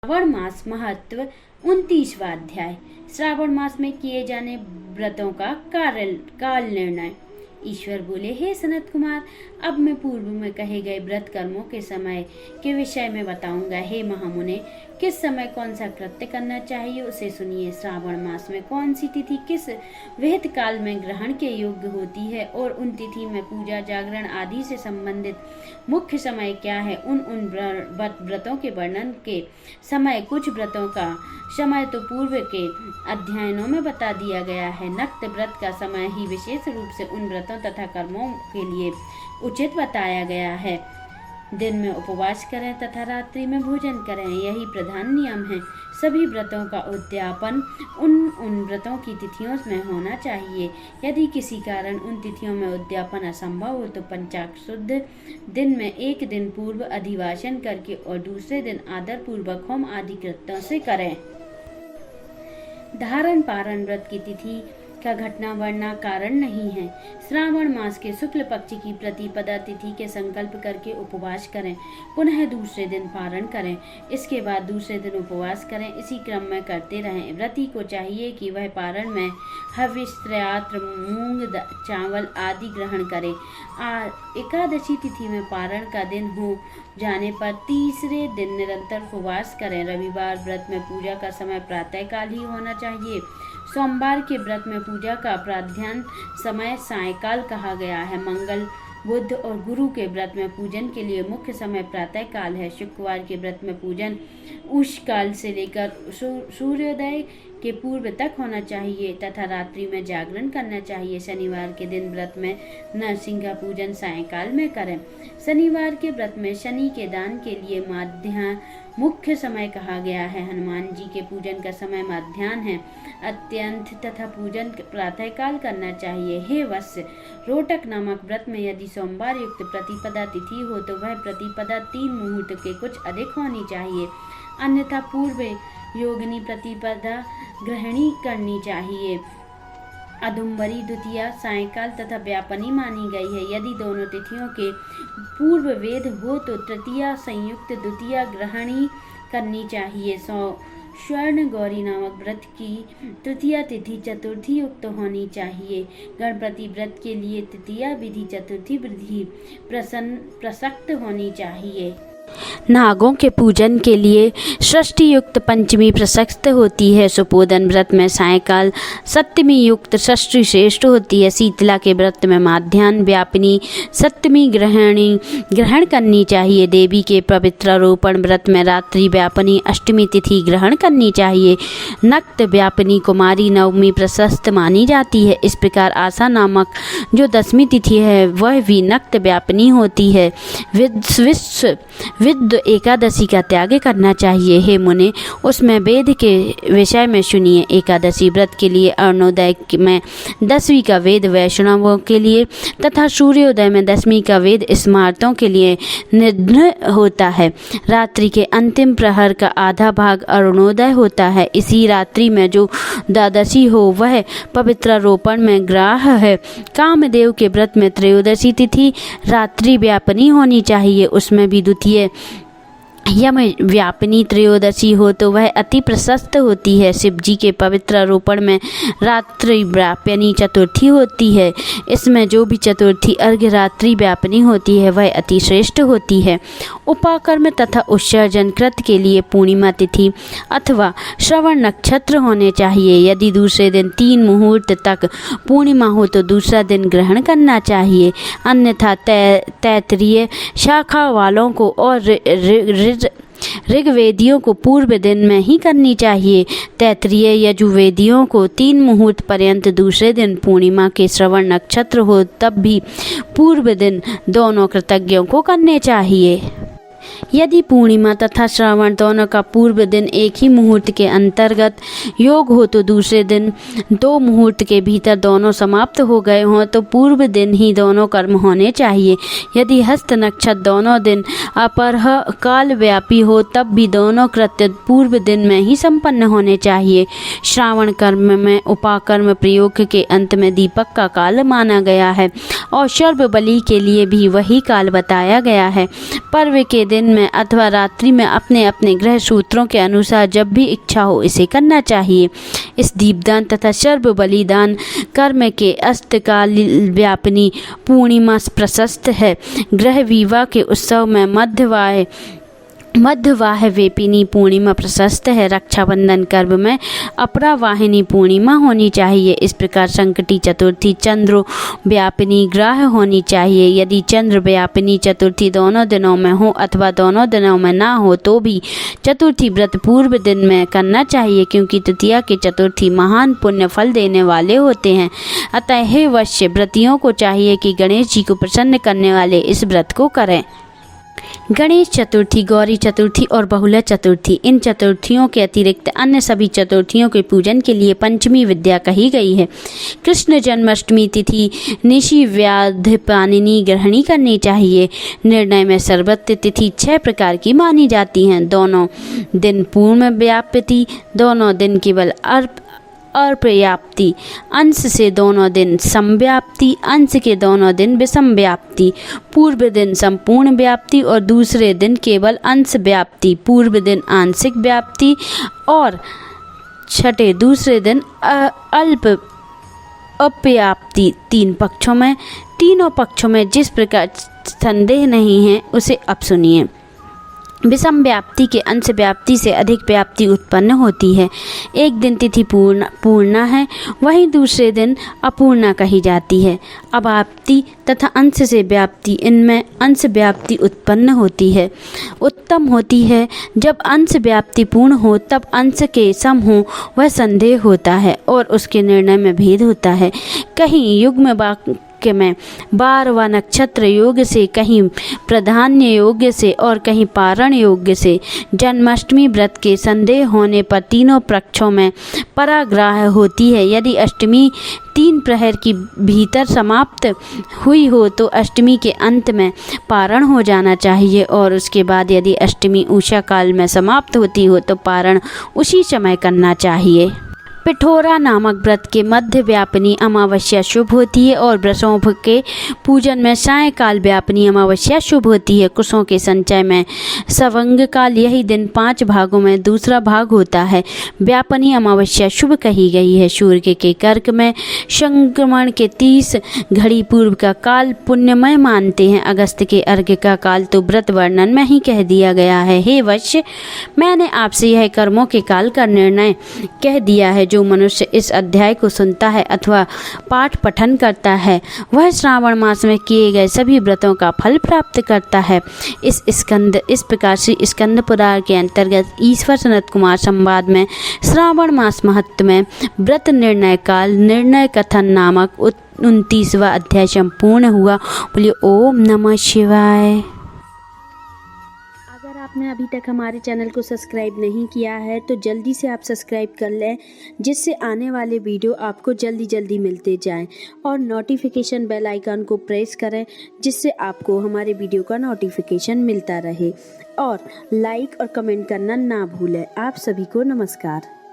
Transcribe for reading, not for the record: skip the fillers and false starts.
श्रावण मास महत्व 29वां अध्याय। श्रावण मास में किए जाने व्रतों का काल निर्णय। ईश्वर बोले, हे सनत कुमार, अब मैं पूर्व में कहे गए व्रत कर्मों के समय के विषय में बताऊंगा। हे महामुने, किस समय कौन सा कृत्य करना चाहिए उसे सुनिए। श्रावण मास में कौन सी तिथि किस विहित काल में ग्रहण के योग्य होती है और उन तिथि में पूजा जागरण आदि से संबंधित मुख्य समय क्या है। उन व्रतों के वर्णन के समय कुछ व्रतों का समय तो पूर्व के अध्ययनों में बता दिया गया है। नक्त व्रत का समय ही विशेष रूप से उन व्रतों तथा कर्मों के लिए उचित बताया गया है। दिन में उपवास करें तथा रात्रि में भोजन करें, यही प्रधान नियम है। सभी व्रतों का उद्यापन उन व्रतों की तिथियों में होना चाहिए। यदि किसी कारण उन तिथियों में उद्यापन असंभव हो तो पंचांग शुद्ध दिन में एक दिन पूर्व अधिवासन करके और दूसरे दिन आदर पूर्वक होम आदि कृत्यों से करें। धारण पारण व्रत की तिथि का घटना वर्णना कारण नहीं है। श्रावण मास के शुक्ल पक्ष की प्रतिपदा तिथि के संकल्प करके उपवास करें, पुनः दूसरे दिन पारण करें, इसके बाद दूसरे दिन उपवास करें। इसी क्रम में करते रहें। व्रती को चाहिए कि वह पारण में हविष्यात्र मूंग चावल आदि ग्रहण करे। एकादशी तिथि में पारण का दिन हो जाने पर तीसरे दिन निरंतर उपवास करें। रविवार व्रत में पूजा का समय प्रातःकाल ही होना चाहिए। सोमवार के व्रत में पूजा का प्राधान्य समय सायंकाल कहा गया है। मंगल, बुध और गुरु के व्रत में पूजन के लिए मुख्य समय प्रातःकाल है। शुक्रवार के व्रत में पूजन उषकाल से लेकर सूर्योदय के पूर्व तक होना चाहिए तथा रात्रि में जागरण करना चाहिए। शनिवार के दिन व्रत में नरसिंह का पूजन सायंकाल में करें। शनिवार के व्रत में शनि के दान के लिए माध्याह्न मुख्य समय कहा गया है। हनुमान जी के पूजन का समय मध्याह्न है। अत्यंत तथा पूजन प्रातःकाल करना चाहिए। हे वत्स, रोटक नामक व्रत में यदि सोमवार युक्त प्रतिपदा तिथि हो तो वह प्रतिपदा 3 मुहूर्त के कुछ अधिक होनी चाहिए, अन्यथा पूर्व योगिनी प्रतिपदा ग्रहणी करनी चाहिए। अदुम्बरी द्वितीया सायंकाल तथा व्यापनी मानी गई है। यदि दोनों तिथियों के पूर्व वेद हो तो तृतीया संयुक्त द्वितीया ग्रहणी करनी चाहिए। स्वर्ण गौरी नामक व्रत की तृतीया तिथि चतुर्थी युक्त होनी चाहिए। गणपति व्रत के लिए तृतीया विधि चतुर्थी विधि प्रसक्त होनी चाहिए। नागों के पूजन के लिए षष्ठी युक्त पंचमी प्रशस्त होती है। सुपोदन व्रत में सायंकाल सप्तमी युक्त षष्ठी श्रेष्ठ होती है। शीतला के व्रत में माध्याह्न व्यापिनी सप्तमी ग्रहण करनी चाहिए। देवी के पवित्रारोपण व्रत में रात्रि व्यापिनी अष्टमी तिथि ग्रहण करनी चाहिए। नक्त व्यापिनी कुमारी नवमी प्रशस्त मानी जाती है। इस प्रकार आशा नामक जो 10वीं तिथि है वह भी नक्त व्यापिनी होती है। विद्ध एकादशी का त्याग करना चाहिए। हे मुने, उसमें वेद के विषय में सुनिए। एकादशी व्रत के लिए अरुणोदय में 10वीं का वेद वैष्णवों के लिए तथा सूर्योदय में 10वीं का वेद स्मार्तों के लिए निर्धारित होता है। रात्रि के अंतिम प्रहर का आधा भाग अरुणोदय होता है। इसी रात्रि में जो द्वादशी हो वह पवित्रारोपण में ग्राह है। कामदेव के व्रत में त्रयोदशी तिथि रात्रि व्यापनी होनी चाहिए। उसमें भी द्वितीय यम व्यापिनी त्रयोदशी हो तो वह अति प्रशस्त होती है। शिव जी के पवित्र आरोपण में रात्रि व्यापिनी चतुर्थी होती है। इसमें जो भी चतुर्थी अर्घ्य रात्रि व्यापिनी होती है वह अति श्रेष्ठ होती है। उपाकर्म तथा उत्सर्जन कृत के लिए पूर्णिमा तिथि अथवा श्रवण नक्षत्र होने चाहिए। यदि दूसरे दिन 3 मुहूर्त तक पूर्णिमा हो तो दूसरा दिन ग्रहण करना चाहिए, अन्यथा तैतरीय शाखा वालों को और ऋग्वेदियों को पूर्व दिन में ही करनी चाहिए। तैतरीय यजुर्वेदियों को 3 मुहूर्त पर्यंत दूसरे दिन पूर्णिमा के श्रवण नक्षत्र हो तब भी पूर्व दिन दोनों कृतज्ञों को करने चाहिए। यदि पूर्णिमा तथा श्रावण दोनों का पूर्व दिन एक ही मुहूर्त के अंतर्गत योग हो तो दूसरे दिन 2 मुहूर्त के भीतर दोनों समाप्त हो गए हों तो पूर्व दिन ही दोनों कर्म होने चाहिए। यदि हस्त नक्षत्र दोनों दिन अपरह काल व्यापी हो तब भी दोनों कृत्य पूर्व दिन में ही संपन्न होने चाहिए। श्रावण कर्म में उपाकर्म प्रयोग के अंत में दीपक का काल माना गया है और सर्व बलि के लिए भी वही काल बताया गया है। पर्व के दिन दिन में अथवा रात्रि में अपने अपने ग्रह सूत्रों के अनुसार जब भी इच्छा हो इसे करना चाहिए। इस दीपदान तथा सर्व बलिदान कर्म के अस्तकाल व्यापिनी पूर्णिमा प्रशस्त है। ग्रह विवाह के उत्सव में मध्यवाहवेपिनी पूर्णिमा प्रशस्त है। रक्षाबंधन पर्व में अपरावाहिनी पूर्णिमा होनी चाहिए। इस प्रकार संकटी चतुर्थी चंद्र व्यापिनी ग्रह होनी चाहिए। यदि चंद्र व्यापिनी चतुर्थी दोनों दिनों में हो अथवा दोनों दिनों में ना हो तो भी चतुर्थी व्रत पूर्व दिन में करना चाहिए, क्योंकि तृतीया के चतुर्थी महान पुण्य फल देने वाले होते हैं। अतः हे वैश्य व्रतियों को चाहिए कि गणेश जी को प्रसन्न करने वाले इस व्रत को करें। गणेश चतुर्थी, गौरी चतुर्थी और बहुला चतुर्थी, इन चतुर्थियों के अतिरिक्त अन्य सभी चतुर्थियों के पूजन के लिए पंचमी विद्या कही गई है। कृष्ण जन्माष्टमी तिथि निशि व्याधपानिनी ग्रहणी करनी चाहिए। निर्णय में सर्वत्र तिथि 6 प्रकार की मानी जाती हैं। दोनों दिन पूर्ण व्याप्ति, दोनों दिन केवल अपर्याप्ति, अंश से दोनों दिन समव्याप्ति, अंश के दोनों दिन विषम व्याप्ति, पूर्व दिन संपूर्ण व्याप्ति और दूसरे दिन केवल अंश व्याप्ति, पूर्व दिन आंशिक व्याप्ति और छठे दूसरे दिन अल्प अपर्याप्ति। तीनों पक्षों में जिस प्रकार संदेह नहीं है उसे अब सुनिए। विषम व्याप्ति के अंश व्याप्ति से अधिक व्याप्ति उत्पन्न होती है। एक दिन तिथि पूर्णा है, वहीं दूसरे दिन अपूर्णा कही जाती है। अव्याप्ति तथा अंश से व्याप्ति, इनमें अंश व्याप्ति उत्पन्न होती है। उत्तम होती है जब अंश व्याप्ति पूर्ण हो, तब अंश के सम हो वह संदेह होता है और उसके निर्णय में भेद होता है। कहीं युग्म वाक्य में बार व नक्षत्र योग से, कहीं प्राधान्य योग से और कहीं पारण योग से। जन्माष्टमी व्रत के संदेह होने पर तीनों पक्षों में पराग्रह होती है। यदि अष्टमी 3 प्रहर की भीतर समाप्त हुई हो तो अष्टमी के अंत में पारण हो जाना चाहिए और उसके बाद यदि अष्टमी उषा काल में समाप्त होती हो तो पारण उसी समय करना चाहिए। पिठोरा नामक व्रत के मध्य व्यापिनी अमावस्या शुभ होती है और वृषभ के पूजन में सायंकाल व्यापिनी अमावस्या शुभ होती है। कुशों के संचय में सवंग काल, यही दिन 5 भागों में दूसरा भाग होता है। व्यापिनी अमावस्या शुभ कही गई है। सूर्य के कर्क में संक्रमण के 30 घड़ी पूर्व का काल पुण्यमय मानते हैं। अगस्त के अर्घ्य का काल तो व्रत वर्णन में ही कह दिया गया है। हे वैश्य, मैंने आपसे यह कर्मों के काल का निर्णय कह दिया है। जो मनुष्य इस अध्याय को सुनता है अथवा पाठ पठन करता है वह श्रावण मास में किए गए सभी व्रतों का फल प्राप्त करता है। इस प्रकार से स्कंद पुराण के अंतर्गत ईश्वर सनत कुमार संवाद में श्रावण मास महत्व में व्रत निर्णय काल निर्णय कथन नामक 29वां अध्याय संपूर्ण हुआ। बोलिए ओम नमः शिवाय। अगर आपने अभी तक हमारे चैनल को सब्सक्राइब नहीं किया है तो जल्दी से आप सब्सक्राइब कर लें, जिससे आने वाले वीडियो आपको जल्दी मिलते जाएं और नोटिफिकेशन बेल आइकन को प्रेस करें, जिससे आपको हमारे वीडियो का नोटिफिकेशन मिलता रहे। और लाइक और कमेंट करना ना भूलें। आप सभी को नमस्कार।